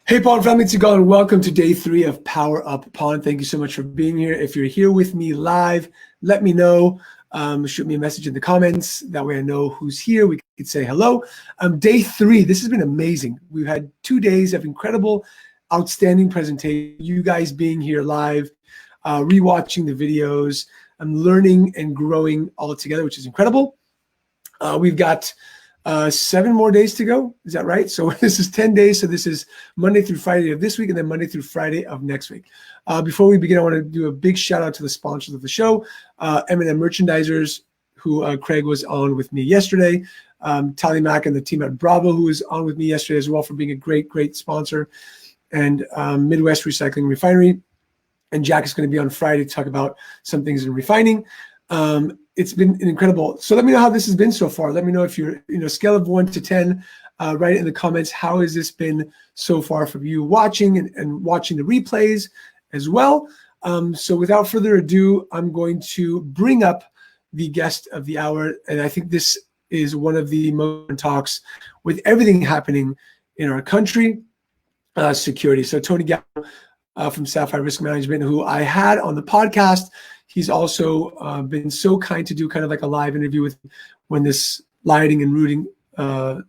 Hey, Pawn family, it's Gallo, and welcome to day 3 of Power Up Pawn. Thank you so much for being here. If you're here with me live, let me know. Shoot me a message in the comments. That way I know who's here. We could say hello. Day 3, this has been amazing. We've had 2 days of incredible, outstanding presentation. You guys being here live, rewatching the videos. I'm learning and growing all together, which is incredible. We've got 7 more days to go. Is that right? So this is 10 days. So this is Monday through Friday of this week and then Monday through Friday of next week. Before we begin, I want to do a big shout out to the sponsors of the show, M&M Merchandisers, who Craig was on with me yesterday, Tally Mack and the team at Bravo, who was on with me yesterday as well, for being a great, great sponsor, and Midwest Recycling Refinery. And Jack is going to be on Friday to talk about some things in refining. It's been incredible. So let me know how this has been so far. Let me know if you're, scale of 1 to 10, write it in the comments. How has this been so far for you watching and watching the replays as well? So without further ado, I'm going to bring up the guest of the hour. And I think this is one of the most important talks with everything happening in our country, security. So Tony Gallo from Sapphire Risk Management, who I had on the podcast. He's also been so kind to do kind of like a live interview with when this lighting and rooting, when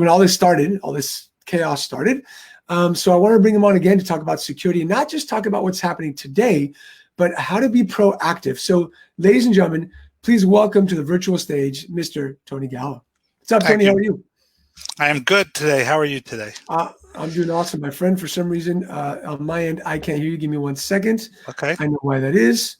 all this started, all this chaos started. So I want to bring him on again to talk about security and not just talk about what's happening today, but how to be proactive. So ladies and gentlemen, please welcome to the virtual stage, Mr. Tony Gallo. What's up, Tony? How are you? I am good today. How are you today? I'm doing awesome, my friend. For some reason, on my end, I can't hear you. Give me 1 second. Okay. I know why that is.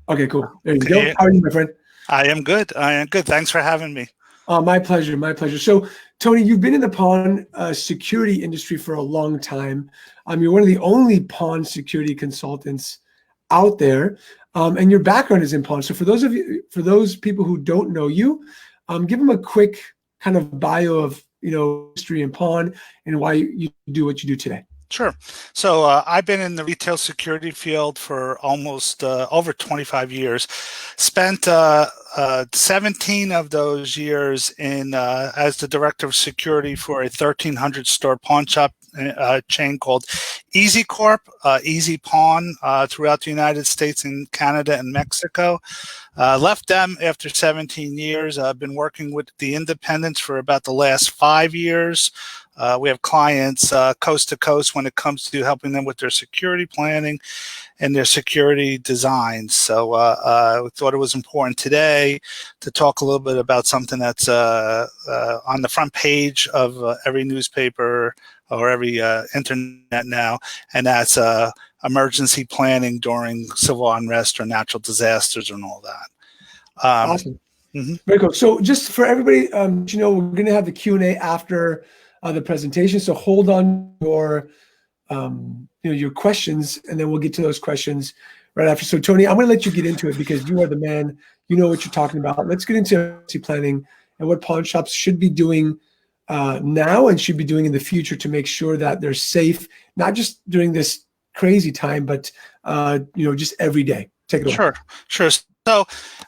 Okay, cool. There you go. How are you, my friend? I am good. I am good. Thanks for having me. My pleasure. My pleasure. So, Tony, you've been in the pawn security industry for a long time. You're one of the only pawn security consultants out there, and your background is in pawn. So, for those people who don't know you, give them a quick kind of bio of history in pawn and why you do what you do today. Sure. So I've been in the retail security field for almost over 25 years. Spent 17 of those years in as the director of security for a 1,300 store pawn shop chain called Easy Corp, Easy Pawn, throughout the United States and Canada and Mexico. Left them after 17 years. I've been working with the independents for about the last 5 years. We have clients coast to coast when it comes to helping them with their security planning and their security designs. So we thought it was important today to talk a little bit about something that's on the front page of every newspaper or every internet now, and that's emergency planning during civil unrest or natural disasters and all that. Awesome. Very cool. So just for everybody, we're going to have the Q&A after the presentation. So hold on your your questions, and then we'll get to those questions right after. So Tony, I'm going to let you get into it because you are the man. You know what you're talking about. Let's get into emergency planning and what pawn shops should be doing now and should be doing in the future to make sure that they're safe, not just during this crazy time, but just every day. Take it away. Sure. So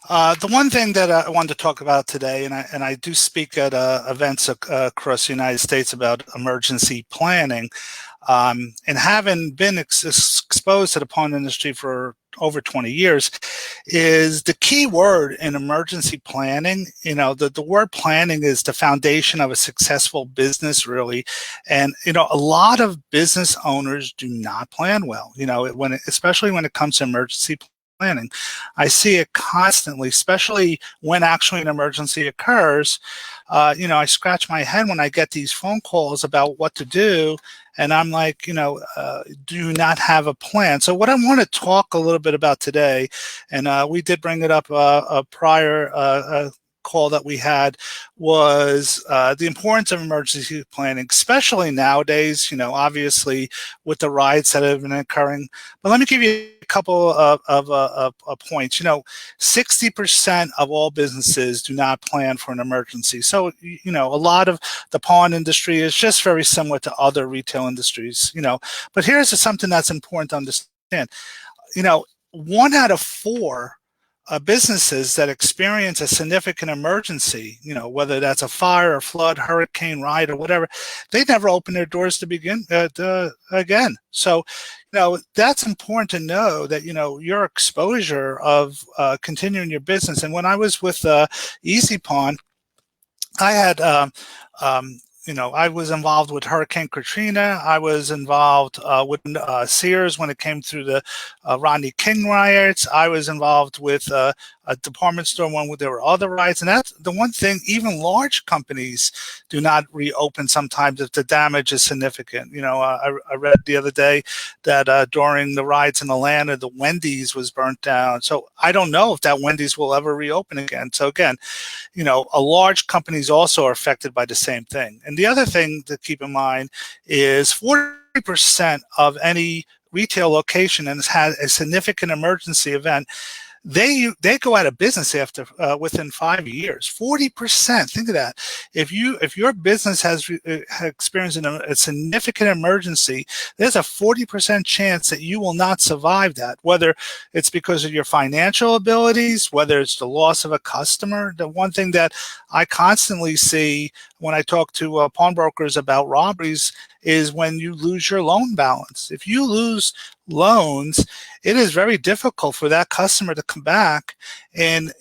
the one thing that I wanted to talk about today, and I do speak at events across the United States about emergency planning, and having been exposed to the pawn industry for over 20 years, is the key word in emergency planning. The word planning is the foundation of a successful business, really. And, a lot of business owners do not plan well, especially when it comes to emergency planning. I see it constantly, especially when actually an emergency occurs. I scratch my head when I get these phone calls about what to do, and I'm like, do not have a plan. So what I want to talk a little bit about today, and we did bring it up a prior call that we had, was the importance of emergency planning, especially nowadays, obviously with the riots that have been occurring. But let me give you a couple of points. 60% of all businesses do not plan for an emergency. So, a lot of the pawn industry is just very similar to other retail industries, But here's something that's important to understand. 1 out of 4 businesses that experience a significant emergency, whether that's a fire, a flood, hurricane, riot, or whatever, they never open their doors to begin again. So, that's important to know that, your exposure of continuing your business. And when I was with Easy Pawn, I had, I was involved with Hurricane Katrina. I was involved with Sears when it came through the Rodney King riots. I was involved with a department store when there were other riots. And that's the one thing, even large companies do not reopen sometimes if the damage is significant. I read the other day that during the riots in Atlanta, the Wendy's was burnt down. So I don't know if that Wendy's will ever reopen again. So again, a large companies also are affected by the same thing. And the other thing to keep in mind is 40% of any retail location and has had a significant emergency event, they go out of business after within 5 years. 40%. Think of that. If your business has experienced a significant emergency, there's a 40% chance that you will not survive that. Whether it's because of your financial abilities, whether it's the loss of a customer. The one thing that I constantly see when I talk to pawnbrokers about robberies is when you lose your loan balance. If you lose loans, it is very difficult for that customer to come back and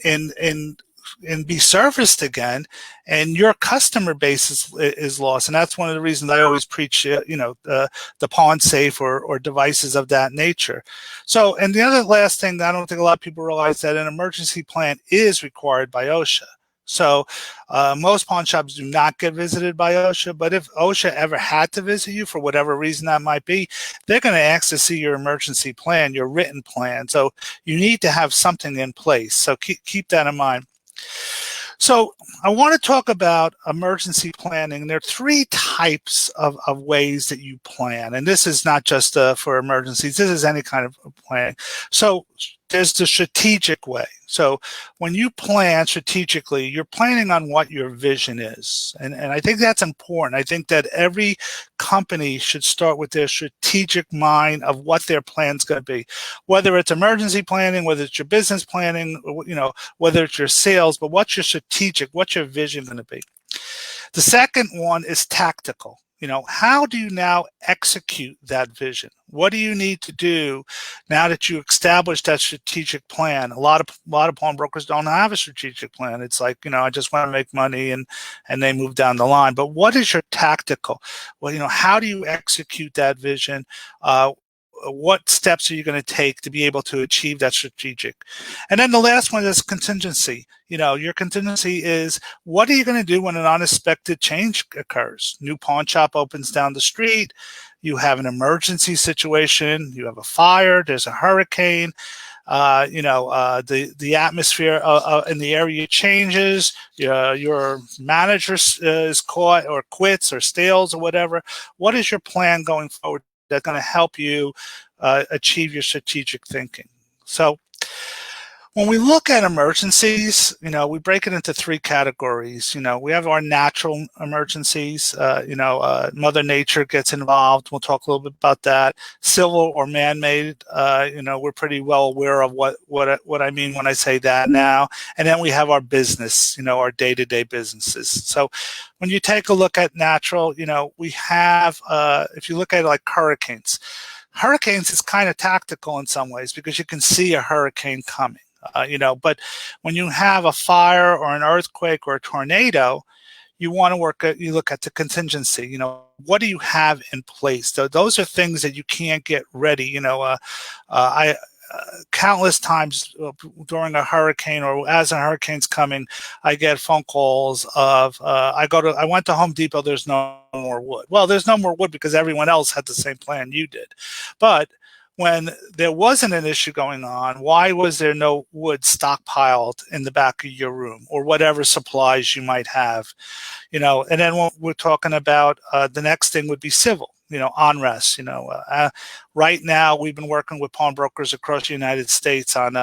be serviced again, and your customer base is lost. And that's one of the reasons I always preach, the pawn safe or devices of that nature. So, and the other last thing that I don't think a lot of people realize, that an emergency plan is required by OSHA. So most pawn shops do not get visited by OSHA, but if OSHA ever had to visit you for whatever reason that might be, they're going to ask to see your emergency plan, your written plan. So you need to have something in place. So keep that in mind. So I want to talk about emergency planning. There are three types of ways that you plan. And this is not just for emergencies. This is any kind of planning. So there's the strategic way. So when you plan strategically, you're planning on what your vision is. And I think that's important. I think that every company should start with their strategic mind of what their plan's going to be. Whether it's emergency planning, whether it's your business planning, whether it's your sales, but what's your strategic, what's your vision going to be? The second one is tactical. How do you now execute that vision? What do you need to do now that you established that strategic plan? A lot of pawnbrokers don't have a strategic plan. It's like, I just want to make money and they move down the line. But what is your tactical? Well, how do you execute that vision? What steps are you going to take to be able to achieve that strategic? And then the last one is contingency. Your contingency is, what are you going to do when an unexpected change occurs? New pawn shop opens down the street. You have an emergency situation. You have a fire. There's a hurricane. The atmosphere in the area changes. Your manager is caught or quits or steals or whatever. What is your plan going forward that's going to help you achieve your strategic thinking? So when we look at emergencies, we break it into three categories. We have our natural emergencies. Mother Nature gets involved. We'll talk a little bit about that. Civil or man-made, we're pretty well aware of what I mean when I say that now. And then we have our business, our day-to-day businesses. So when you take a look at natural, we have, if you look at like hurricanes is kind of tactical in some ways because you can see a hurricane coming. But when you have a fire or an earthquake or a tornado, you want to you look at the contingency. What do you have in place? So those are things that you can't get ready. I countless times during a hurricane or as a hurricane's coming, I get phone calls of I went to Home Depot. There's no more wood. Well, there's no more wood because everyone else had the same plan you did, but when there wasn't an issue going on, why was there no wood stockpiled in the back of your room or whatever supplies you might have? And then we're talking about the next thing would be civil. onrest. Right now we've been working with pawnbrokers across the United States on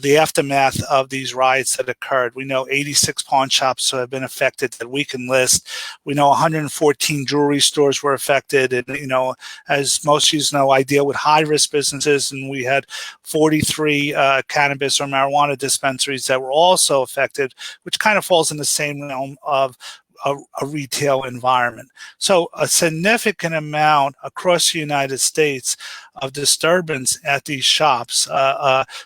the aftermath of these riots that occurred. We know 86 pawn shops have been affected that we can list. We know 114 jewelry stores were affected. And, as most of you know, I deal with high-risk businesses, and we had 43 cannabis or marijuana dispensaries that were also affected, which kind of falls in the same realm of a retail environment. So a significant amount across the United States of disturbance at these shops.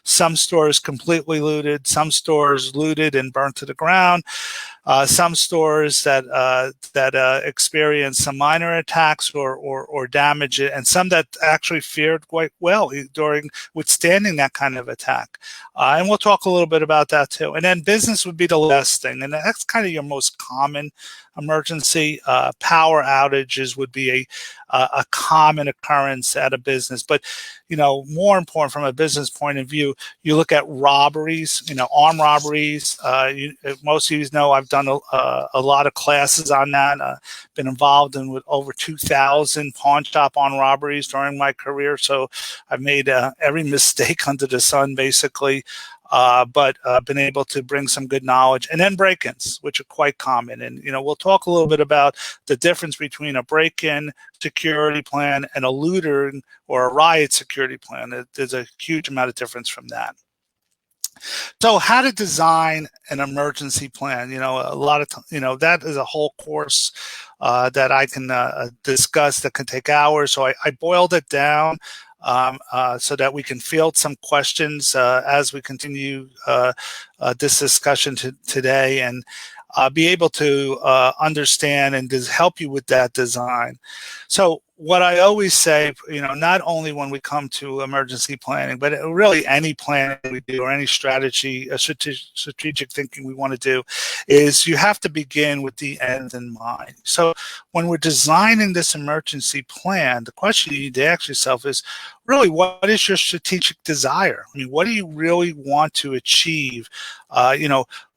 Some stores completely looted, some stores looted and burnt to the ground. Some stores that experienced some minor attacks or damage, and some that actually fared quite well during withstanding that kind of attack. And we'll talk a little bit about that too. And then business would be the last thing, and that's kind of your most common emergency. Power outages would be a common occurrence at a business, but more important from a business point of view, you look at robberies, armed robberies. Most of you know I've done a lot of classes on that. Been involved in with over 2,000 pawn shop armed robberies during my career, so I've made every mistake under the sun basically. But been able to bring some good knowledge. And then break-ins, which are quite common. And, we'll talk a little bit about the difference between a break-in security plan and a looter or a riot security plan. There's a huge amount of difference from that. So how to design an emergency plan, a lot of that is a whole course that I can discuss that can take hours. So I boiled it down so that we can field some questions as we continue this discussion today, and be able to understand and help you with that design. So what I always say, not only when we come to emergency planning, but really any planning we do or any strategy, strategic thinking we want to do, is you have to begin with the end in mind. So when we're designing this emergency plan, the question you need to ask yourself is, really, what is your strategic desire? I mean, what do you really want to achieve?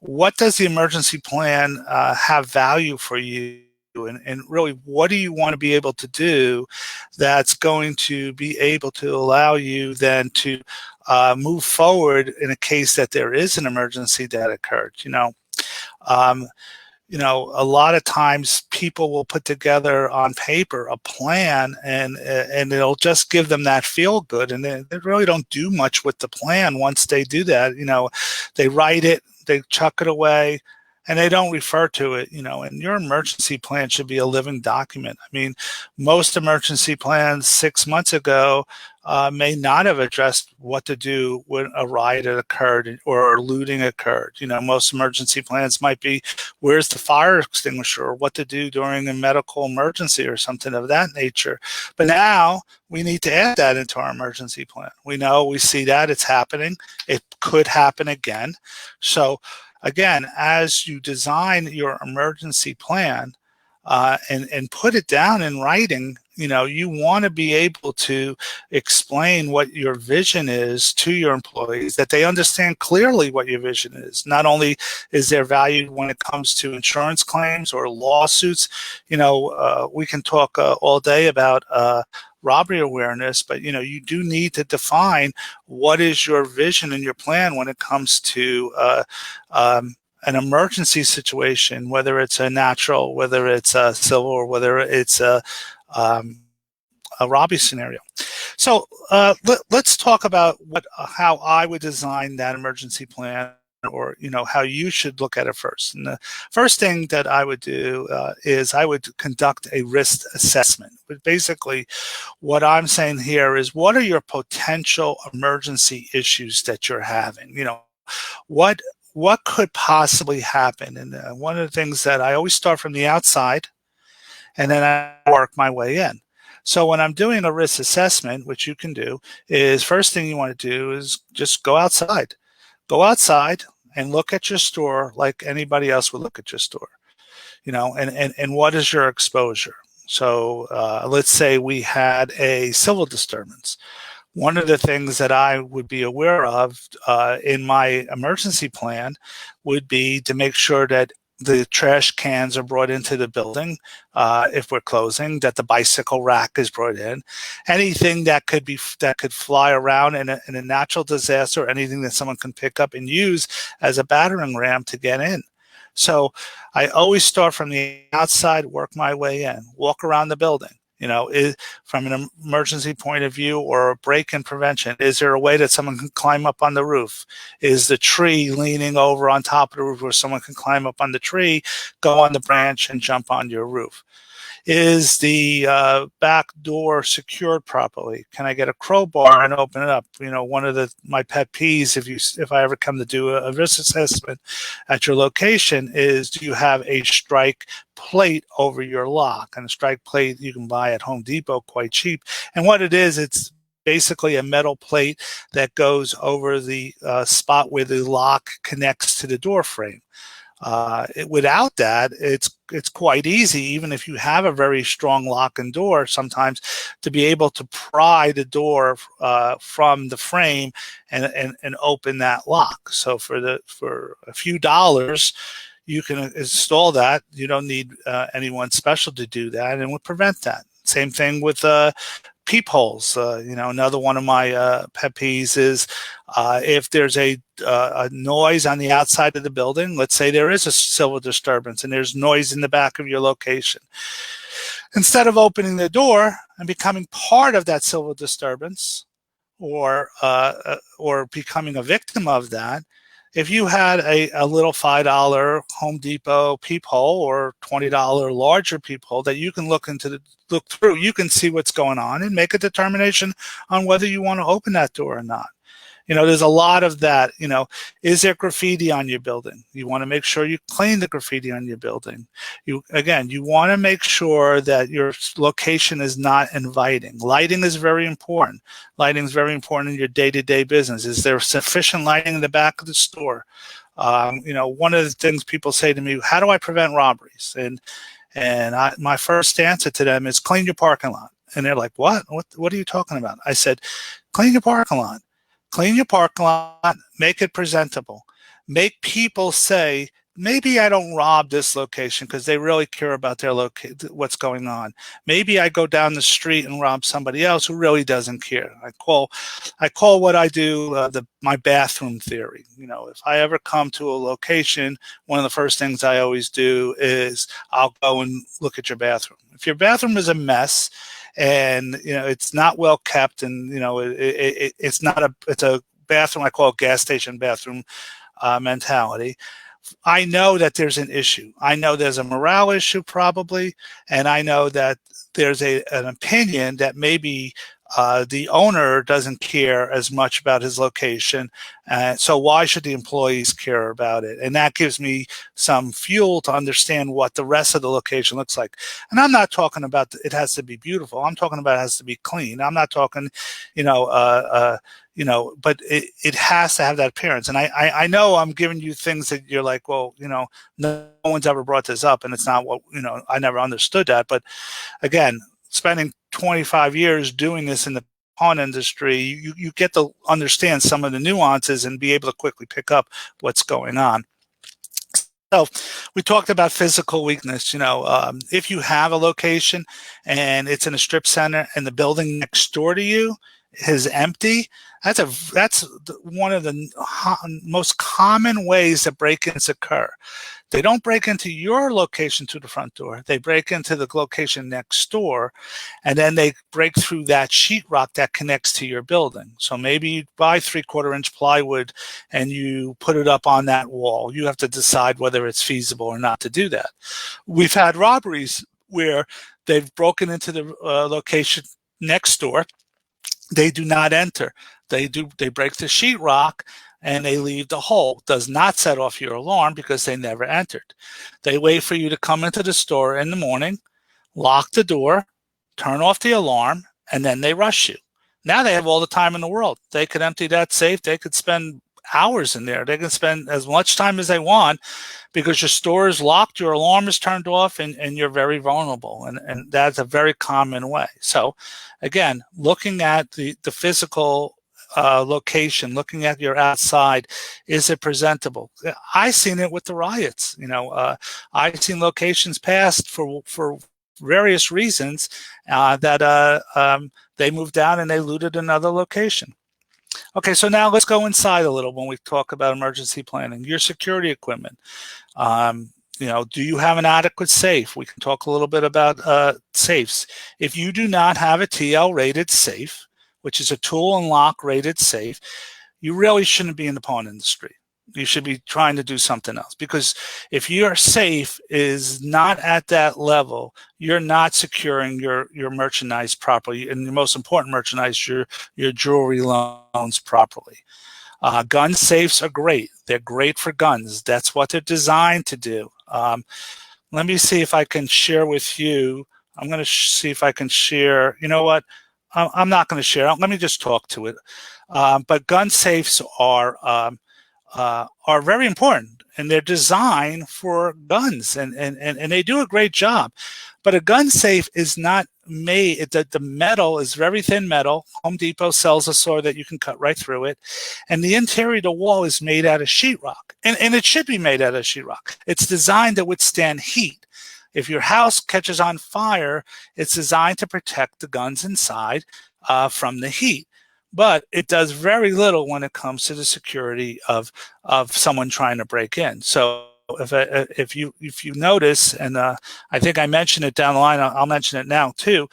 What does the emergency plan have value for you? And really, what do you want to be able to do that's going to be able to allow you then to move forward in a case that there is an emergency that occurred? A lot of times people will put together on paper a plan, and it'll just give them that feel good, and they really don't do much with the plan once they do that. They write it, they chuck it away, and they don't refer to it, and your emergency plan should be a living document. I mean, most emergency plans 6 months ago may not have addressed what to do when a riot occurred or looting occurred. Most emergency plans might be, where's the fire extinguisher, or what to do during a medical emergency or something of that nature. But now we need to add that into our emergency plan. We see that it's happening. It could happen again. So again, as you design your emergency plan and put it down in writing, you want to be able to explain what your vision is to your employees, that they understand clearly what your vision is. Not only is there value when it comes to insurance claims or lawsuits, we can talk all day about robbery awareness, but you do need to define what is your vision and your plan when it comes to an emergency situation, whether it's a natural, whether it's a civil, or whether it's a robbery scenario. So let's talk about how I would design that emergency plan, or how you should look at it first. And the first thing that I would do is I would conduct a risk assessment. But basically, what I'm saying here is, what are your potential emergency issues that you're having? What could possibly happen? And one of the things that I always start from the outside, and then I work my way in. So when I'm doing a risk assessment, which you can do, is first thing you want to do is just go outside. Go outside and look at your store like anybody else would look at your store, and what is your exposure? So let's say we had a civil disturbance. One of the things that I would be aware of in my emergency plan would be to make sure that the trash cans are brought into the building if we're closing, that the bicycle rack is brought in, anything that could fly around in a natural disaster, anything that someone can pick up and use as a battering ram to get in. So I always start from the outside, work my way in, walk around the building. From an emergency point of view or a break-in prevention, is there a way that someone can climb up on the roof? Is the tree leaning over on top of the roof where someone can climb up on the tree, go on the branch, and jump on your roof? Is the back door secured properly? Can I get a crowbar and open it up? One of my pet peeves, if I ever come to do a risk assessment at your location, is, do you have a strike plate over your lock? And a strike plate you can buy at Home Depot quite cheap. And what it is, it's basically a metal plate that goes over the spot where the lock connects to the door frame. Without that, it's quite easy, even if you have a very strong lock and door, sometimes to be able to pry the door from the frame and open that lock. So for a few dollars, you can install that. You don't need anyone special to do that, and would prevent that. Same thing with peepholes. Another one of my pet peeves is if there's a noise on the outside of the building. Let's say there is a civil disturbance and there's noise in the back of your location. Instead of opening the door and becoming part of that civil disturbance, or becoming a victim of that, if you had a little $5 Home Depot peephole or $20 larger peephole that you can look through, you can see what's going on and make a determination on whether you want to open that door or not. There's a lot of that. Is there graffiti on your building? You want to make sure you clean the graffiti on your building. You want to make sure that your location is not inviting. Lighting is very important. Lighting is very important in your day-to-day business. Is there sufficient lighting in the back of the store? One of the things people say to me, how do I prevent robberies? And my first answer to them is, clean your parking lot. And they're like, what? What are you talking about? I said, clean your parking lot. Clean your parking lot, make it presentable. Make people say, maybe I don't rob this location because they really care about their what's going on. Maybe I go down the street and rob somebody else who really doesn't care. I call what I do my bathroom theory. If I ever come to a location, one of the first things I always do is I'll go and look at your bathroom. If your bathroom is a mess, and it's not well kept, and it's a bathroom, I call it gas station bathroom mentality, I know that there's an issue. I know there's a morale issue probably, and I know that there's an opinion that maybe the owner doesn't care as much about his location. So why should the employees care about it? And that gives me some fuel to understand what the rest of the location looks like. And I'm not talking about it has to be beautiful. I'm talking about it has to be clean. I'm not talking, but it has to have that appearance. And I know I'm giving you things that you're like, well, no one's ever brought this up, and it's not what, I never understood that. But again, spending 25 years doing this in the pawn industry, you get to understand some of the nuances and be able to quickly pick up what's going on. So we talked about physical weakness. If you have a location and it's in a strip center and the building next door to you is empty, that's one of the most common ways that break-ins occur. They don't break into your location to the front door. They break into the location next door, and then they break through that sheetrock that connects to your building. So maybe you buy 3/4-inch plywood and you put it up on that wall. You have to decide whether it's feasible or not to do that. We've had robberies where they've broken into the location next door. They do not enter. They break the sheetrock and they leave the hole. Does not set off your alarm because they never entered. They wait for you to come into the store in the morning, lock the door, turn off the alarm, and then they rush you. Now they have all the time in the world. They could empty that safe. They could spend hours in there. They can spend as much time as they want because your store is locked, your alarm is turned off, and you're very vulnerable. And that's a very common way. So again, looking at the physical location, looking at your outside, is it presentable? I've seen it with the riots. I've seen locations passed for various reasons that they moved down and they looted another location. Okay, so now let's go inside a little when we talk about emergency planning. Your security equipment. Do you have an adequate safe? We can talk a little bit about safes. If you do not have a TL rated safe, which is a tool and lock rated safe, you really shouldn't be in the pawn industry. You should be trying to do something else, because if your safe is not at that level, you're not securing your merchandise properly, and the most important merchandise, your jewelry loans properly. Gun safes are great. They're great for guns. That's what they're designed to do. Let me see if I can share with you. I'm going to see if I can share. You know what? I'm not going to share. Let me just talk to it. But gun safes are very important, and they're designed for guns, and they do a great job. But a gun safe is not made, the metal is very thin metal. Home Depot sells a saw that you can cut right through it. And the interior of the wall is made out of sheetrock. And it should be made out of sheetrock. It's designed to withstand heat. If your house catches on fire, it's designed to protect the guns inside from the heat. But it does very little when it comes to the security of someone trying to break in. So if you notice, and I think I mentioned it down the line, I'll mention it now too.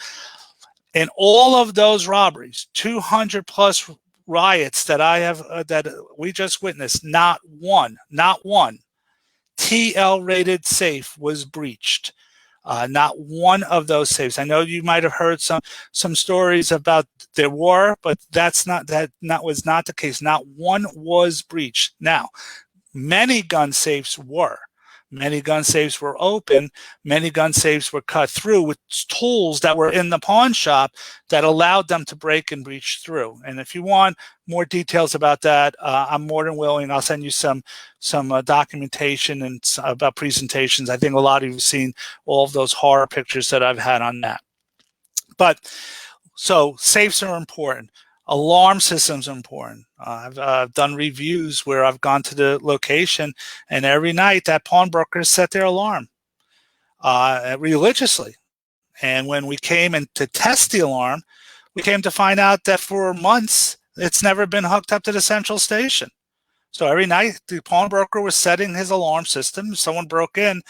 In all of those robberies, 200 plus riots that I have that we just witnessed, not one TL rated safe was breached. Not one of those safes. I know you might have heard some stories about there were, but that was not the case. Not one was breached. Now, many gun safes were. Many gun safes were open. Many gun safes were cut through with tools that were in the pawn shop that allowed them to break and breach through. And if you want more details about that, I'm more than willing. I'll send you some documentation and about presentations. I think a lot of you have seen all of those horror pictures that I've had on that. But so safes are important. Alarm systems are important. I've done reviews where I've gone to the location, and every night that pawnbroker set their alarm religiously. And when we came in to test the alarm, we came to find out that for months it's never been hooked up to the central station. So every night the pawnbroker was setting his alarm system. If someone broke in,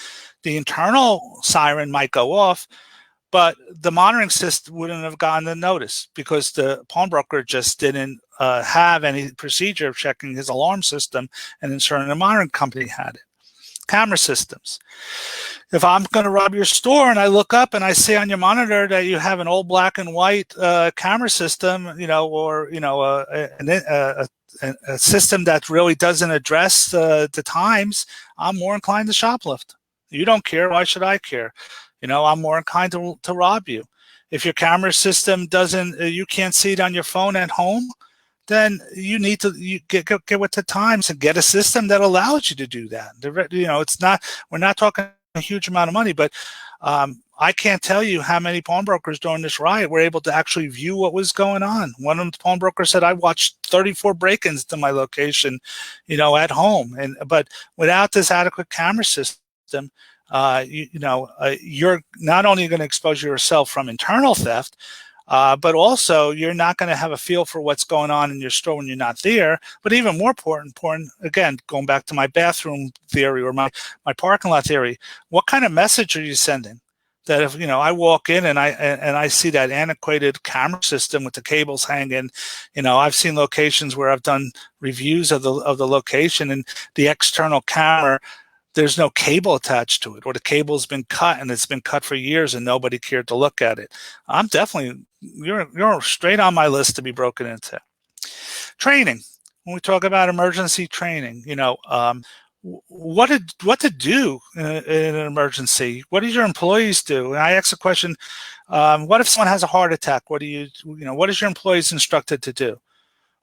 the internal siren might go off, but the monitoring system wouldn't have gotten the notice because the pawnbroker just didn't have any procedure of checking his alarm system and ensuring the monitoring company had it. Camera systems. If I'm going to rob your store and I look up and I see on your monitor that you have an old black and white camera system, or a system that really doesn't address the times, I'm more inclined to shoplift. You don't care. Why should I care? I'm more inclined to rob you. If your camera system you can't see it on your phone at home, then you need to get with the times and get a system that allows you to do that. We're not talking a huge amount of money, but I can't tell you how many pawnbrokers during this riot were able to actually view what was going on. One of the pawnbrokers said, I watched 34 break-ins to my location, at home. But without this adequate camera system, you're not only going to expose yourself from internal theft, but also you're not going to have a feel for what's going on in your store when you're not there. But even more important, again, going back to my bathroom theory or my parking lot theory, what kind of message are you sending? That if I walk in and I see that antiquated camera system with the cables hanging, I've seen locations where I've done reviews of the location, and the external camera, there's no cable attached to it, or the cable's been cut and it's been cut for years and nobody cared to look at it. You're straight on my list to be broken into. Training. When we talk about emergency training, what to do in an emergency. What do your employees do? And I ask the question, what if someone has a heart attack? What is your employees instructed to do?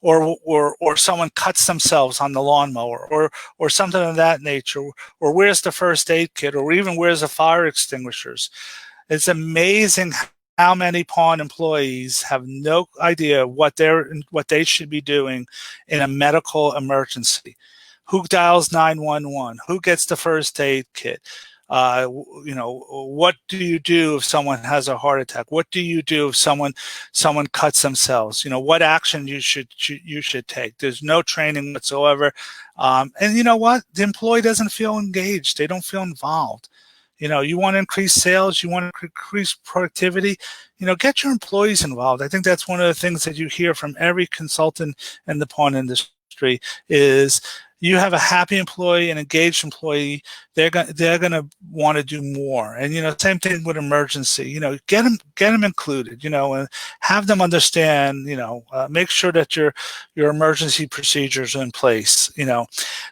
Or someone cuts themselves on the lawnmower, or something of that nature, or where's the first aid kit, or even where's the fire extinguishers. It's amazing how many pawn employees have no idea what they should be doing in a medical emergency? Who dials 911? Who gets the first aid kit? What do you do if someone has a heart attack? What do you do if someone cuts themselves? What action you should take? There's no training whatsoever, and you know what? The employee doesn't feel engaged. They don't feel involved. You want to increase sales, you want to increase productivity, get your employees involved. I think that's one of the things that you hear from every consultant in the pawn industry is you have a happy employee, an engaged employee, they're going to want to do more. And, same thing with emergency, get them included, and have them understand, make sure that your emergency procedures are in place.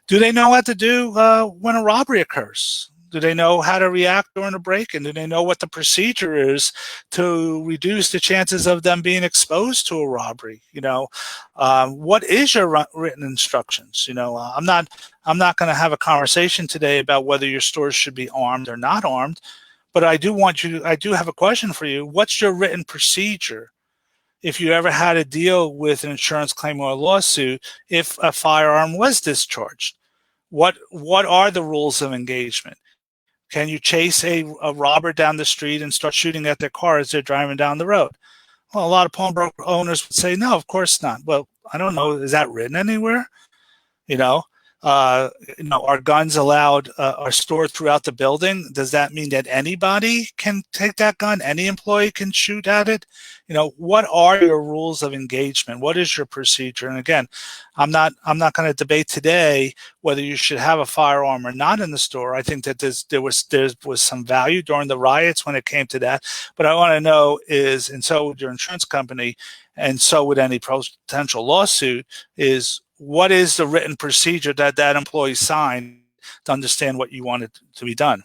Do they know what to do when a robbery occurs? Do they know how to react during a break-in? Do they know what the procedure is to reduce the chances of them being exposed to a robbery? What is your written instructions? I'm not going to have a conversation today about whether your stores should be armed or not armed, but I do have a question for you. What's your written procedure if you ever had to deal with an insurance claim or a lawsuit if a firearm was discharged? What are the rules of engagement? Can you chase a robber down the street and start shooting at their car as they're driving down the road? Well, a lot of pawnbroker owners would say, no, of course not. Well, I don't know. Is that written anywhere? Are guns allowed, are stored throughout the building? Does that mean that anybody can take that gun? Any employee can shoot at it? What are your rules of engagement? What is your procedure? And again, I'm not going to debate today whether you should have a firearm or not in the store. I think that there was some value during the riots when it came to that. But I want to know is, and so would your insurance company, and so would any potential lawsuit, is what is the written procedure that employee signed to understand what you want it to be done?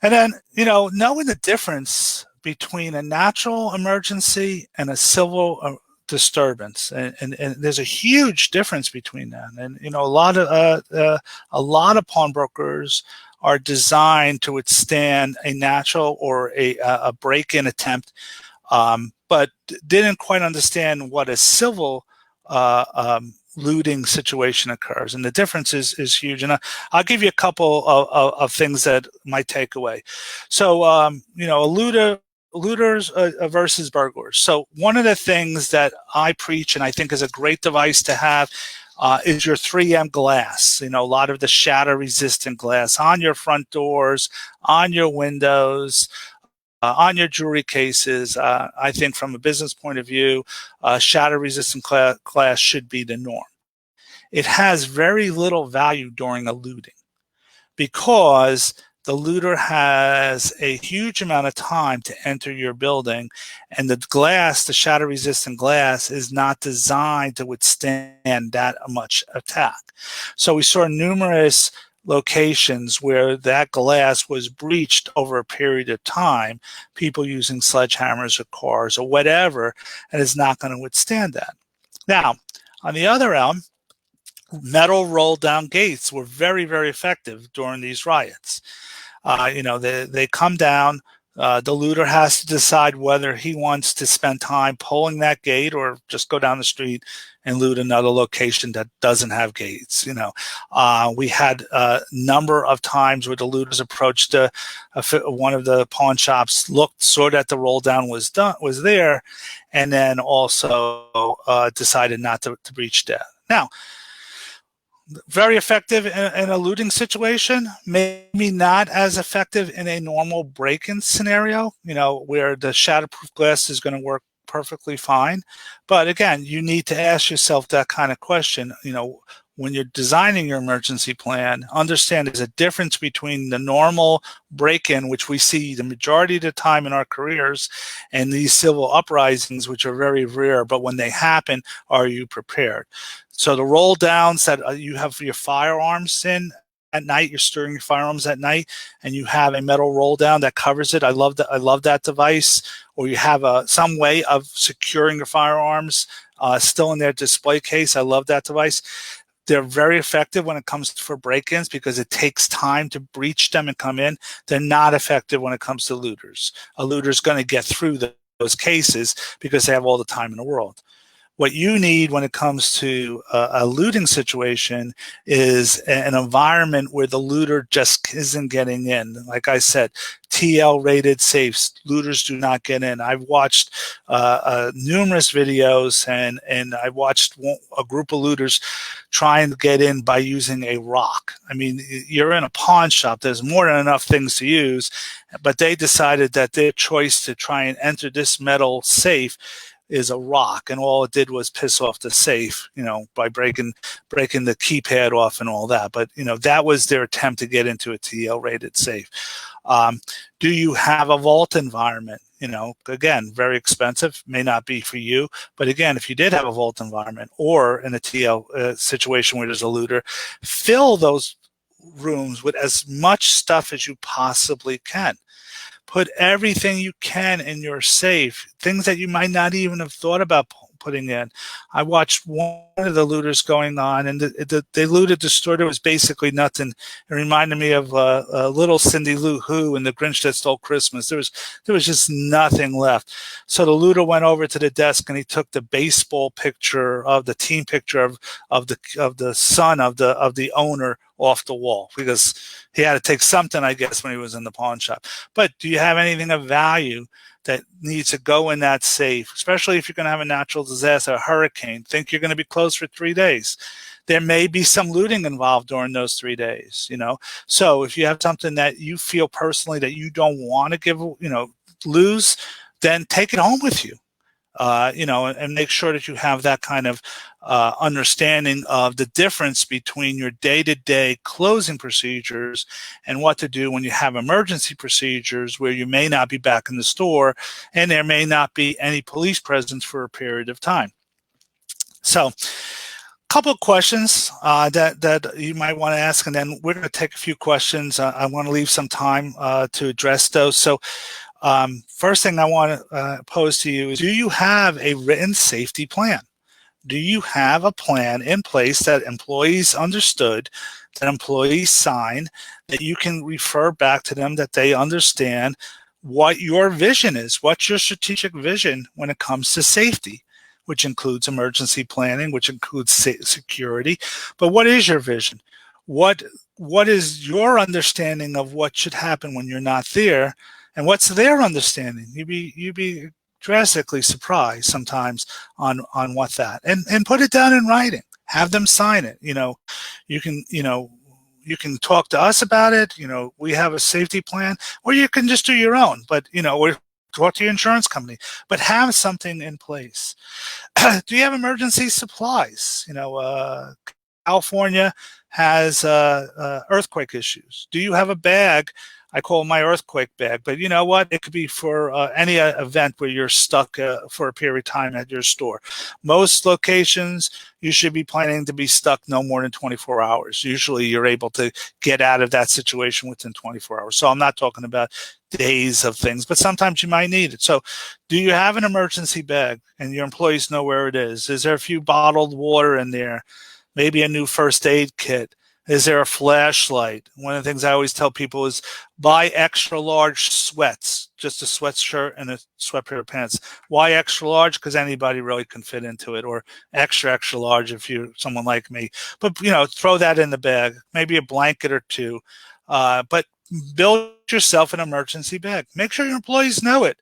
And then, knowing the difference between a natural emergency and a civil disturbance, and there's a huge difference between that. And a lot of pawnbrokers are designed to withstand a natural or a break-in attempt, but didn't quite understand what a civil looting situation occurs, and the difference is huge. And I'll give you a couple of things that might take away. So, looters versus burglars. So one of the things that I preach and I think is a great device to have is your 3M glass. A lot of the shatter-resistant glass on your front doors, on your windows, on your jewelry cases. I think from a business point of view, shatter-resistant glass should be the norm. It has very little value during a looting because the looter has a huge amount of time to enter your building, and the glass, the shatter-resistant glass, is not designed to withstand that much attack. So we saw numerous locations where that glass was breached over a period of time, people using sledgehammers or cars or whatever, and is not going to withstand that. Now, on the other end, metal roll-down gates were very, very effective during these riots. They come down. The looter has to decide whether he wants to spend time pulling that gate or just go down the street and loot another location that doesn't have gates. We had a number of times where the looters approached one of the pawn shops, saw that the roll down was there, and then also decided not to breach that. Now, very effective in a looting situation, maybe not as effective in a normal break-in scenario, where the shatterproof glass is going to work perfectly fine. But again, you need to ask yourself that kind of question. When you're designing your emergency plan, understand there's a difference between the normal break-in, which we see the majority of the time in our careers, and these civil uprisings, which are very rare, but when they happen, are you prepared? So the roll downs that you have your firearms in at night, you're storing your firearms at night, and you have a metal roll down that covers it. I love that device. Or you have some way of securing your firearms still in their display case. I love that device. They're very effective when it comes for break-ins because it takes time to breach them and come in. They're not effective when it comes to looters. A looter's going to get through those cases because they have all the time in the world. What you need when it comes to a looting situation is an environment where the looter just isn't getting in. Like I said, TL rated safes, looters do not get in. I've watched numerous videos and I watched a group of looters trying to get in by using a rock. I mean, you're in a pawn shop, there's more than enough things to use, but they decided that their choice to try and enter this metal safe is a rock, and all it did was piss off the safe, by breaking the keypad off and all that. But that was their attempt to get into a TL rated safe. Do you have a vault environment? Again, very expensive, may not be for you, but again, if you did have a vault environment or in a TL situation where there's a looter, fill those rooms with as much stuff as you possibly can. Put everything you can in your safe, things that you might not even have thought about putting in. I watched one of the looters going on, and they looted the store. There was basically nothing. It reminded me of little Cindy Lou Who and the Grinch That Stole Christmas. There was just nothing left. So the looter went over to the desk and he took the baseball picture of the team picture of the son of the owner off the wall, because he had to take something, I guess, when he was in the pawn shop. But do you have anything of value that needs to go in that safe, especially if you're going to have a natural disaster, a hurricane? Think you're going to be closed for 3 days. There may be some looting involved during those 3 days, So if you have something that you feel personally that you don't want to lose, then take it home with you. And make sure that you have that kind of understanding of the difference between your day-to-day closing procedures and what to do when you have emergency procedures where you may not be back in the store and there may not be any police presence for a period of time. So a couple of questions that you might want to ask, and then we're going to take a few questions. I want to leave some time to address those. So first thing I want to pose to you is, do you have a written safety plan? Do you have a plan in place that employees understood, that employees sign, that you can refer back to them, that they understand what your vision is, what's your strategic vision when it comes to safety, which includes emergency planning, which includes security. But what is your vision? What is your understanding of what should happen when you're not there? And what's their understanding? You'd be drastically surprised sometimes on what that, and put it down in writing. Have them sign it. You can talk to us about it. We have a safety plan, or you can just do your own. But or talk to your insurance company. But have something in place. Do you have emergency supplies? California has earthquake issues. Do you have a bag? I call it my earthquake bag, but you know what? It could be for any event where you're stuck for a period of time at your store. Most locations, you should be planning to be stuck no more than 24 hours. Usually you're able to get out of that situation within 24 hours. So I'm not talking about days of things, but sometimes you might need it. So do you have an emergency bag and your employees know where it is? Is there a few bottled water in there? Maybe a new first aid kit? Is there a flashlight? One of the things I always tell people is buy extra large sweats, just a sweatshirt and a sweat pair of pants. Why extra large? Because anybody really can fit into it, or extra large if you're someone like me. But, throw that in the bag, maybe a blanket or two. But build yourself an emergency bag. Make sure your employees know it.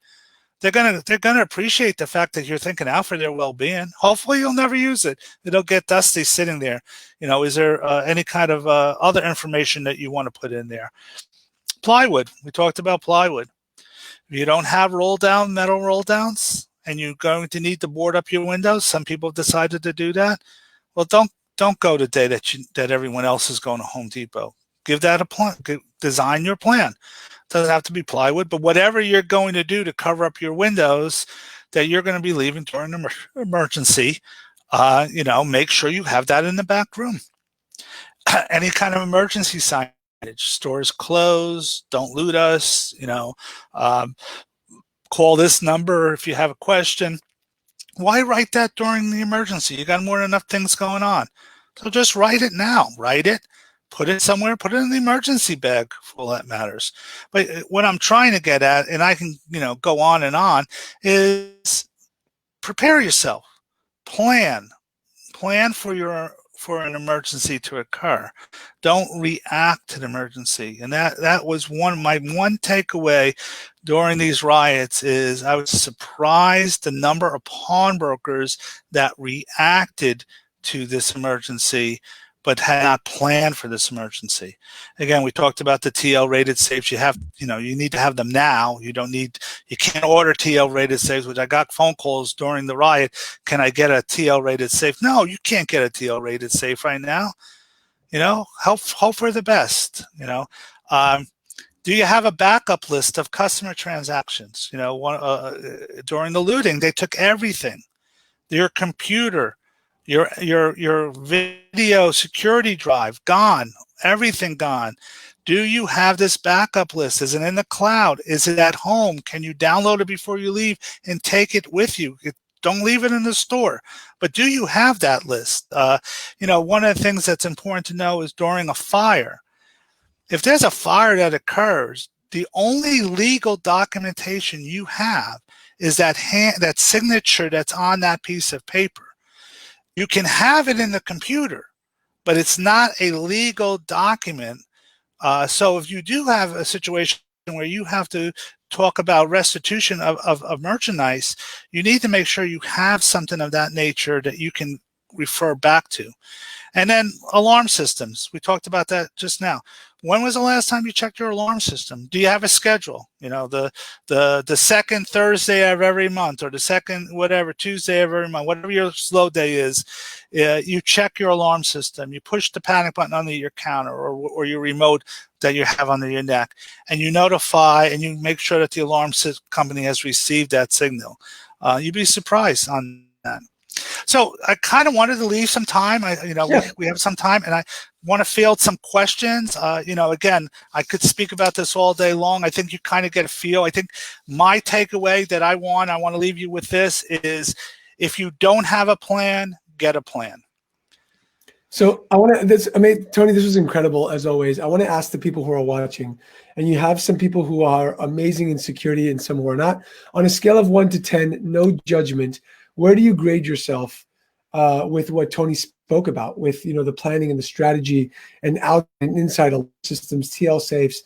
They're gonna appreciate the fact that you're thinking out for their well-being. Hopefully, you'll never use it. It'll get dusty sitting there. Is there any kind of other information that you want to put in there? Plywood. We talked about plywood. If you don't have metal roll downs, and you're going to need to board up your windows, some people have decided to do that. Well, don't go the day that everyone else is going to Home Depot. Give that a plan. Design your plan. Doesn't have to be plywood, but whatever you're going to do to cover up your windows that you're going to be leaving during an emergency, make sure you have that in the back room. Any kind of emergency signage: stores closed, don't loot us, call this number if you have a question. Why write that during the emergency? You got more than enough things going on. So just write it now. Write it, put it somewhere, put it in the emergency bag for all that matters. But what I'm trying to get at, and I can, go on and on, is prepare yourself. Plan for an emergency to occur. Don't react to the emergency. And that was my one takeaway during these riots is I was surprised the number of pawnbrokers that reacted to this emergency but had not planned for this emergency. Again, we talked about the TL rated safes. You need to have them now. You can't order TL rated safes, which I got phone calls during the riot. Can I get a TL rated safe? No, you can't get a TL rated safe right now. Hope for the best. Do you have a backup list of customer transactions? During the looting, they took everything. Your computer, your video security drive, gone, everything gone. Do you have this backup list? Is it in the cloud? Is it at home? Can you download it before you leave and take it with you? Don't leave it in the store. But do you have that list? One of the things that's important to know is during a fire, if there's a fire that occurs, the only legal documentation you have is that signature that's on that piece of paper. You can have it in the computer, but it's not a legal document. So if you do have a situation where you have to talk about restitution of merchandise, you need to make sure you have something of that nature that you can refer back to. And then alarm systems. We talked about that just now. When was the last time you checked your alarm system? Do you have a schedule? The second Thursday of every month, or the second Tuesday of every month, whatever your slow day is, you check your alarm system. You push the panic button under your counter or your remote that you have under your neck, and you notify and you make sure that the alarm company has received that signal. You'd be surprised on that. So I kind of wanted to leave some time. We have some time, and I want to field some questions. Again, I could speak about this all day long. I think you kind of get a feel. I think my takeaway that I want to leave you with this is, if you don't have a plan, get a plan. So Tony, this was incredible as always. I want to ask the people who are watching, and you have some people who are amazing in security and some who are not. On a scale of 1 to 10, no judgment, where do you grade yourself with what Tony spoke about, with the planning and the strategy and out and inside systems, TL safes?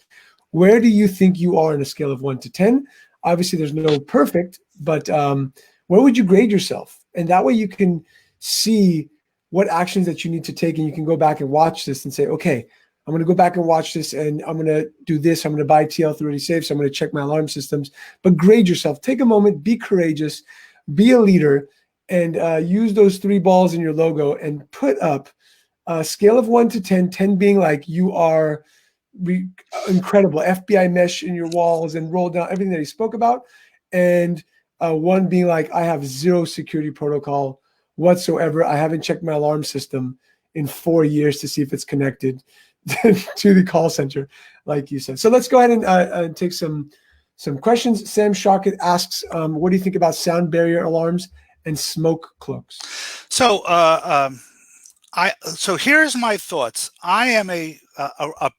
Where do you think you are on a scale of 1 to 10? Obviously, there's no perfect, but where would you grade yourself? And that way you can see what actions that you need to take, and you can go back and watch this and say, okay, I'm going to go back and watch this, and I'm going to do this. I'm going to buy TL30 safes. I'm going to check my alarm systems. But grade yourself. Take a moment. Be courageous. Be a leader, and use those 3 balls in your logo and put up a scale of 1 to 10, 10 being like you are incredible, FBI mesh in your walls and roll down everything that he spoke about, and 1 being like, I have 0 security protocol whatsoever. I haven't checked my alarm system in 4 years to see if it's connected to the call center, like you said. So let's go ahead and take some questions. Sam Shockett asks, what do you think about sound barrier alarms and smoke cloaks? So so here's my thoughts. I am a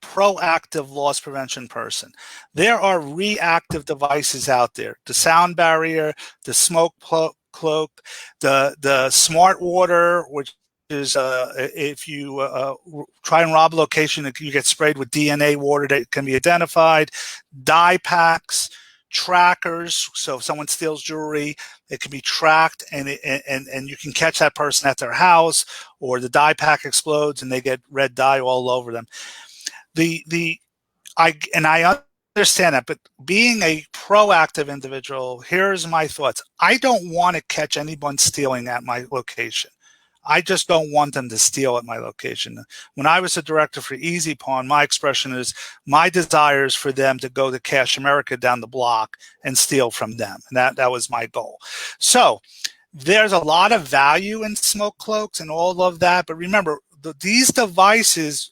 proactive loss prevention person. There are reactive devices out there: the sound barrier, the smoke cloak, the smart water, which is if you try and rob a location, you get sprayed with DNA water that can be identified. Dye packs, trackers, so if someone steals jewelry, it can be tracked, and you can catch that person at their house, or the dye pack explodes and they get red dye all over them. I understand that, but being a proactive individual, here's my thoughts. I don't want to catch anyone stealing at my location. I just don't want them to steal at my location. When I was a director for Easy Pawn, my expression is, my desire is for them to go to Cash America down the block and steal from them. And that was my goal. So there's a lot of value in smoke cloaks and all of that. But remember, these devices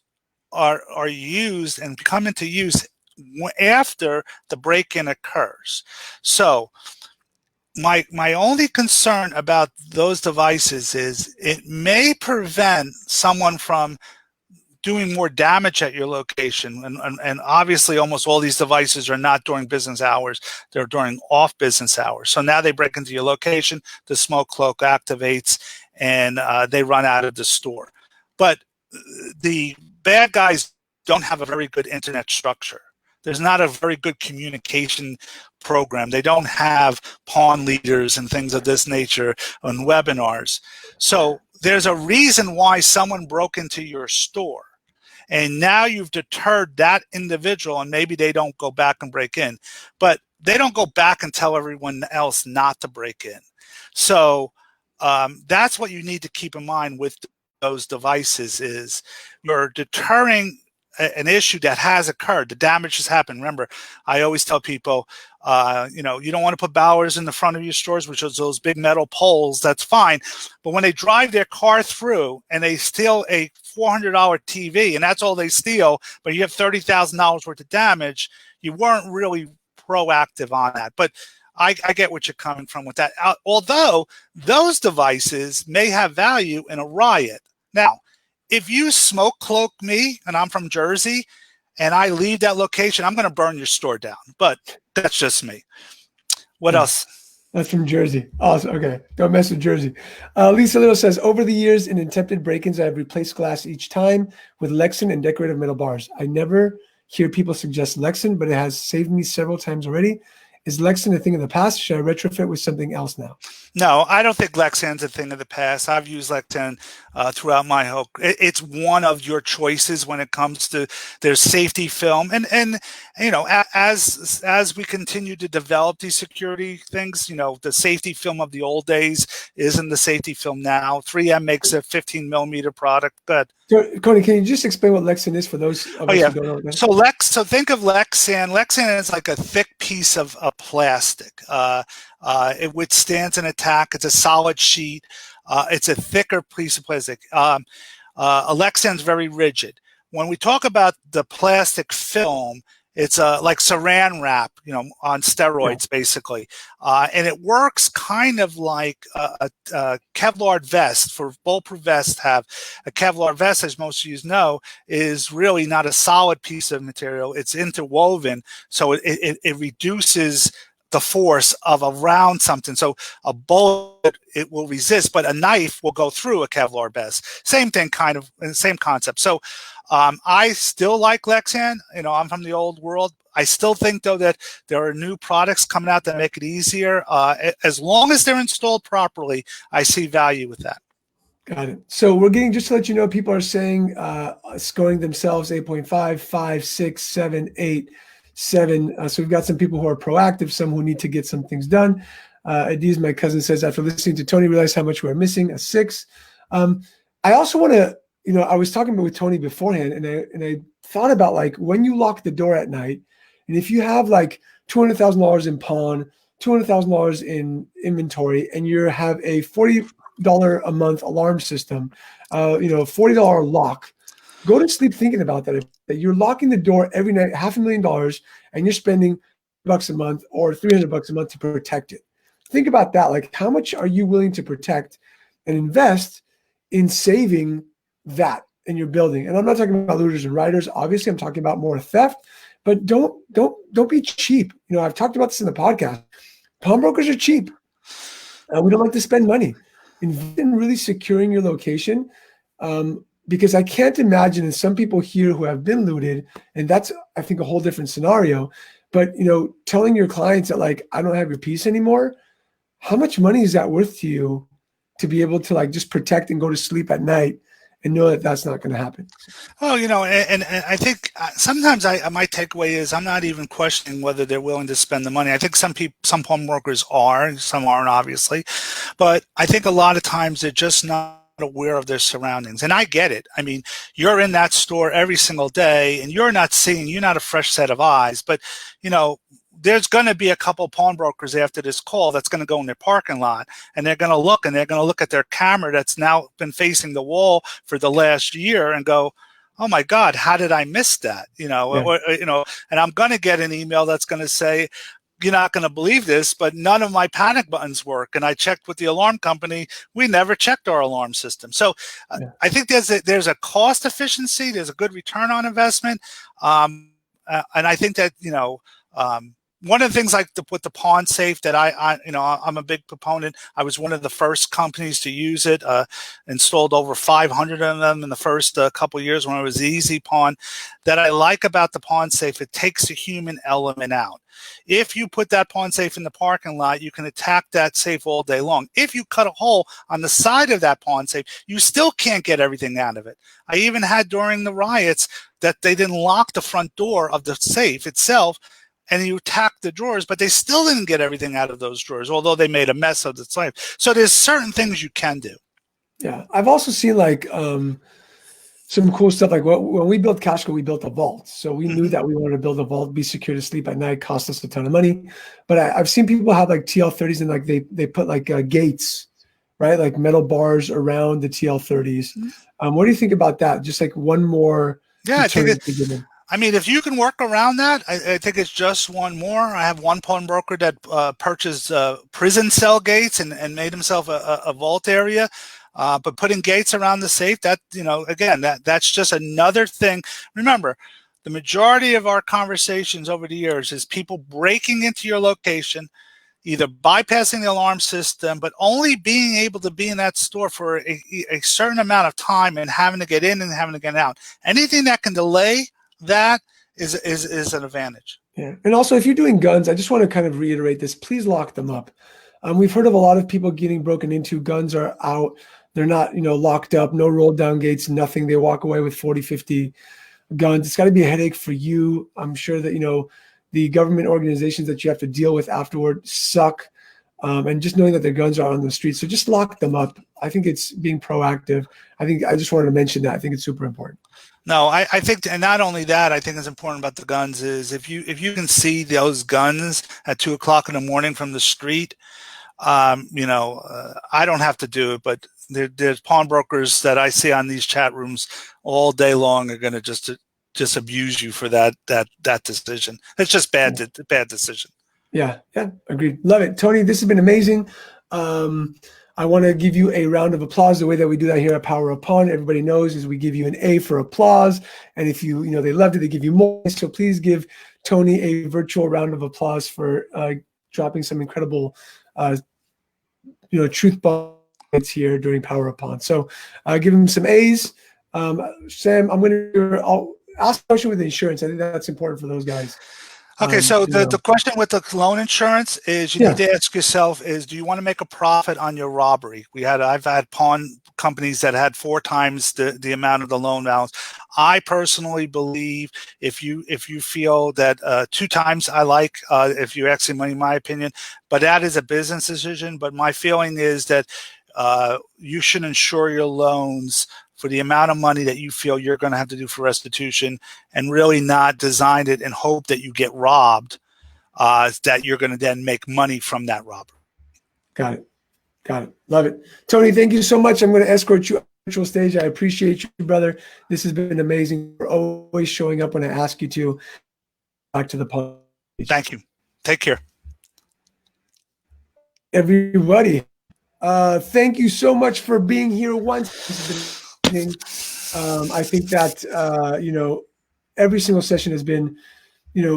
are used and come into use after the break-in occurs. So my only concern about those devices is it may prevent someone from doing more damage at your location. And obviously almost all these devices are not during business hours. They're during off business hours. So now they break into your location, the smoke cloak activates, and they run out of the store. But the bad guys don't have a very good internet structure. There's not a very good communication program. They don't have pawn leaders and things of this nature on webinars. So there's a reason why someone broke into your store. And now you've deterred that individual, and maybe they don't go back and break in, but they don't go back and tell everyone else not to break in. So that's what you need to keep in mind with those devices is you're deterring an issue that has occurred. The damage has happened. Remember, I always tell people, you don't want to put bowers in the front of your stores, which is those big metal poles. That's fine. But when they drive their car through and they steal a $400 TV and that's all they steal, but you have $30,000 worth of damage, you weren't really proactive on that. But I get what you're coming from with that. Although those devices may have value in a riot. Now, if you smoke cloak me and I'm from Jersey and I leave that location, I'm going to burn your store down. But that's just me. What else? That's from Jersey. Awesome. Okay. Don't mess with Jersey. Lisa Little says, over the years in attempted break-ins, I have replaced glass each time with Lexan and decorative metal bars. I never hear people suggest Lexan, but it has saved me several times already. Is Lexan a thing of the past? Should I retrofit with something else now? No, I don't think Lexan's a thing of the past. I've used Lexan throughout my whole. It's one of your choices when it comes to their safety film, and as we continue to develop these security things, the safety film of the old days isn't the safety film now. 3M makes a 15 millimeter product. Good. Cody, can you just explain what Lexan is for those of us who don't know what that is? So think of Lexan. Lexan is like a thick piece of plastic. It withstands an attack. It's a solid sheet. It's a thicker piece of plastic. A Lexan is very rigid. When we talk about the plastic film, it's like saran wrap, on steroids, basically. And it works kind of like a Kevlar vest. For bulletproof vests have a Kevlar vest, as most of you know, is really not a solid piece of material. It's interwoven, so it reduces the force of around something. So a bullet, it will resist, but a knife will go through a Kevlar vest. Same thing, kind of, same concept. So I still like Lexan. I'm from the old world. I still think, though, that there are new products coming out that make it easier. As long as they're installed properly, I see value with that. Got it. So we're getting, just to let you know, people are saying, scoring themselves 8.5, 5, 6, 7, 8, 7. So we've got some people who are proactive, some who need to get some things done. Adiz, my cousin, says, after listening to Tony, realized how much we're missing, a 6. I also want to, I was talking with Tony beforehand, and I thought about, like, when you lock the door at night, and if you have like $200,000 in pawn, $200,000 in inventory, and you have a $40 a month alarm system, $40 lock, go to sleep thinking about that. That you're locking the door every night, $500,000, and you're spending $100 a month or $300 a month to protect it. Think about that. Like, how much are you willing to protect and invest in saving that in your building? And I'm not talking about looters and rioters. Obviously, I'm talking about more theft. But don't be cheap. I've talked about this in the podcast. Pawnbrokers are cheap. We don't like to spend money. Invest in really securing your location, because I can't imagine, and some people here who have been looted, and that's, I think, a whole different scenario. But telling your clients that, like, I don't have your piece anymore, how much money is that worth to you to be able to, like, just protect and go to sleep at night and know that that's not going to happen? Well, and I think sometimes my takeaway is I'm not even questioning whether they're willing to spend the money. I think some pawnbrokers are, some aren't, obviously, but I think a lot of times they're just not aware of their surroundings. And I get it. I mean, you're in that store every single day, and you're not a fresh set of eyes, but there's going to be a couple pawnbrokers after this call that's going to go in their parking lot, and they're going to look at their camera that's now been facing the wall for the last year and go, oh my God, how did I miss that? And I'm going to get an email that's going to say, you're not going to believe this, but none of my panic buttons work. And I checked with the alarm company. We never checked our alarm system. So I think there's a cost efficiency. There's a good return on investment. And I think that, one of the things like with the pawn safe that I'm a big proponent. I was one of the first companies to use it. Installed over 500 of them in the first couple of years when it was Easy Pawn. That I like about the pawn safe, it takes the human element out. If you put that pawn safe in the parking lot, you can attack that safe all day long. If you cut a hole on the side of that pawn safe, you still can't get everything out of it. I even had during the riots that they didn't lock the front door of the safe itself, and you attacked the drawers, but they still didn't get everything out of those drawers, although they made a mess of the safe. So there's certain things you can do. Yeah, I've also seen like some cool stuff. Like when we built Cashco, we built a vault. So we knew that we wanted to build a vault, be secure to sleep at night, cost us a ton of money. But I've seen people have like TL30s and like they put like gates, right? Like metal bars around the TL30s. What do you think about that? Just like one more. Yeah, I mean, if you can work around that, I think it's just one more. I have one pawnbroker that purchased prison cell gates and made himself a vault area. But putting gates around the safe, that, again, that's just another thing. Remember, the majority of our conversations over the years is people breaking into your location, either bypassing the alarm system, but only being able to be in that store for a certain amount of time and having to get in and having to get out. Anything that can delay that is an advantage. Yeah. And also, if you're doing guns, I just want to kind of reiterate this. Please lock them up. We've heard of a lot of people getting broken into. Guns are out. They're not, locked up, no roll down gates, nothing. They walk away with 40, 50 guns. It's got to be a headache for you. I'm sure that, the government organizations that you have to deal with afterward suck. And just knowing that their guns are on the street. So just lock them up. I think it's being proactive. I just wanted to mention that. I think it's super important. No, I think, and not only that, I think it's important about the guns is if you can see those guns at 2 o'clock in the morning from the street, I don't have to do it, but there's pawnbrokers that I see on these chat rooms all day long are going to just abuse you for that decision. It's just bad decision. Yeah, agreed. Love it. Tony, this has been amazing. I want to give you a round of applause. The way that we do that here at Power Up Pawn, everybody knows, is we give you an A for applause. And if they loved it, they give you more. So please give Tony a virtual round of applause for dropping some incredible, truth bombs here during Power Up Pawn. So give him some A's. Sam, I'll ask a question with insurance. I think that's important for those guys. Okay, so the question with the loan insurance is you need to ask yourself is, do you want to make a profit on your robbery? I've had pawn companies that had 4 times the amount of the loan balance. I personally believe if you feel that 2 times I like, if you're asking money, my opinion, but that is a business decision. But my feeling is that you should insure your loans for the amount of money that you feel you're going to have to do for restitution, and really not design it and hope that you get robbed, that you're going to then make money from that robbery. Got it. Love it. Tony, thank you so much. I'm going to escort you on the virtual stage. I appreciate you, brother. This has been amazing. You're always showing up when I ask you to. Back to the podcast. Thank you. Take care. Everybody, thank you so much for being here once. I think that every single session has been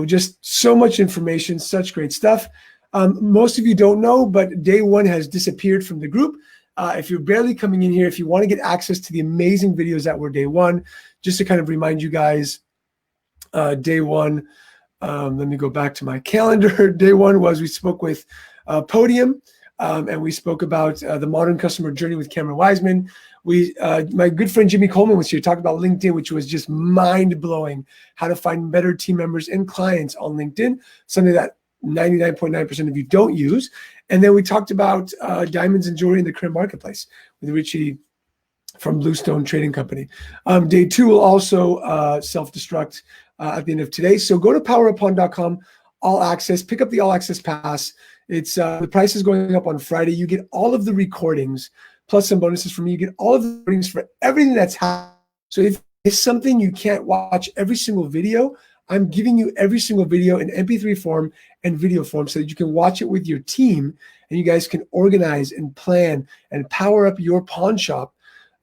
just so much information, such great stuff. Most of you don't know, but day 1 has disappeared from the group. If you're barely coming in here, if you want to get access to the amazing videos that were day 1, just to kind of remind you guys, day 1, let me go back to my calendar. Day 1 was we spoke with Podium, and we spoke about the modern customer journey with Cameron Wiseman. My good friend Jimmy Coleman was here, talked about LinkedIn, which was just mind-blowing, how to find better team members and clients on LinkedIn, something that 99.9% of you don't use. And then we talked about diamonds and jewelry in the current marketplace with Richie from Bluestone Trading Company. Day 2 will also self-destruct at the end of today. So go to poweruppawn.com, all access, pick up the all access pass. It's the price is going up on Friday. You get all of the recordings, plus some bonuses from me. You get all of the recordings for everything that's happening. So if it's something you can't watch every single video, I'm giving you every single video in MP3 form and video form so that you can watch it with your team and you guys can organize and plan and power up your pawn shop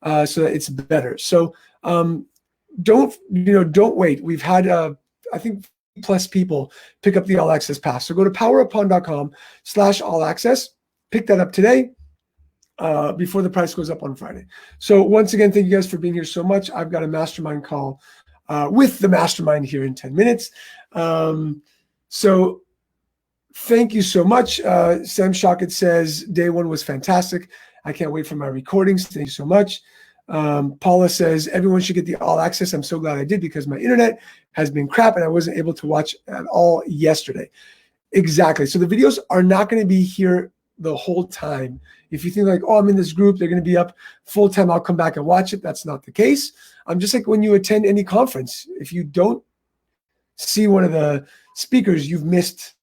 so that it's better. So don't wait. We've had, I think, plus people pick up the all access pass. So go to poweruppon.com/all access. Pick that up today before the price goes up on Friday. So once again, thank you guys for being here so much. I've got a mastermind call with the mastermind here in 10 minutes. So thank you so much. Sam Shockett says, day one was fantastic. I can't wait for my recordings. Thank you so much. Paula says, everyone should get the all access. I'm so glad I did because my internet has been crap and I wasn't able to watch at all yesterday. Exactly. So the videos are not going to be here the whole time. If you think like, oh, I'm in this group, they're going to be up full time, I'll come back and watch it. That's not the case. I'm just like when you attend any conference, if you don't see one of the speakers, you've missed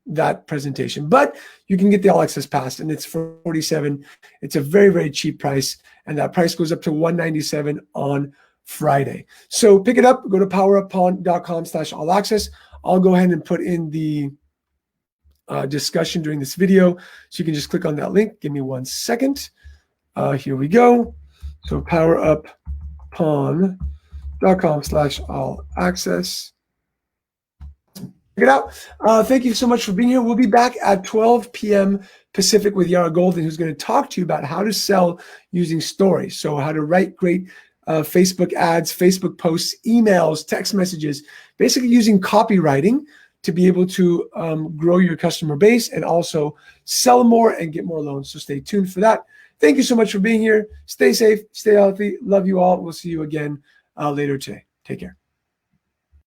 that presentation, but you can get the all access pass and it's for $47. It's a very, very cheap price. And that price goes up to $197 on Friday. So pick it up, go to poweruppon.com/all access. I'll go ahead and put in the discussion during this video. So you can just click on that link. Give me 1 second. Here we go. So poweruppon.com/all access. Check it out. Thank you so much for being here. We'll be back at 12 p.m. Pacific with Yara Golden, who's going to talk to you about how to sell using stories. So how to write great Facebook ads, Facebook posts, emails, text messages, basically using copywriting to be able to grow your customer base and also sell more and get more loans. So stay tuned for that. Thank you so much for being here. Stay safe, stay healthy. Love you all. We'll see you again later today. Take care.